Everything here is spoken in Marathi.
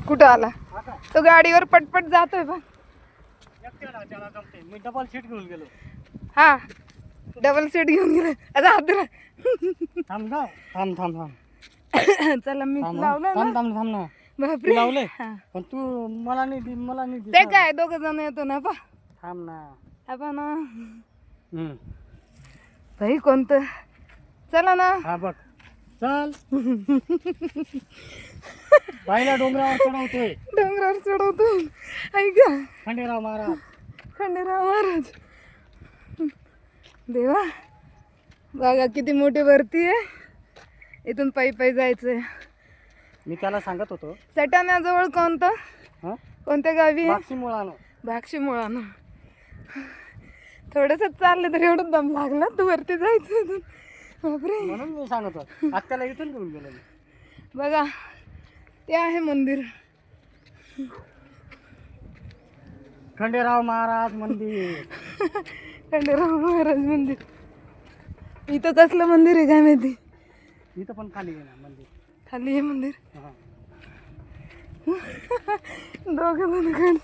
कुठं आला तो गाडीवर पटपट जातोय बा. मी डबल सीट घेऊन गेलो. हा डबल सीट घेऊन गेला आता हादरा. थांब ना थांब थांब थांब चला मी थांब लावलं थांब ना. थांब थांब ना बापरे लावले हा. पण तू मला नाही मला नाही ते काय दोघं जण येतो ना पा थांब ना. आपण हम्म. भाई कोणतं चला ना. हा बघ चल. बाईला डोंगरावर चढवतोय. डोंगरावर चढवतो ऐका खंडेराव महाराज. खंडेराव महाराज. देवा बघा किती मोठी वरती आहे. इथून पायी पायी जायचंय. मी त्याला सांगत होतो सटाण्याजवळ कोणतं हा कोणत्या गावी आहे? बाक्षी मुळानं. भाक्षी मुळानं. थोडस चाललं तर एवढं दम लागला तू वरती जायचं इथून. बापरे म्हणून मी सांगत होतो आज त्याला इथून घेऊन गेलो मी. बघा ते आहे मंदिर खंडेराव महाराज मंदिर. खंडेराव महाराज मंदिर. इथं कसलं मंदिर आहे काय माहिती. इथं पण खाली आहे ना मंदिर. खाली आहे मंदिर. हा. दोघं जण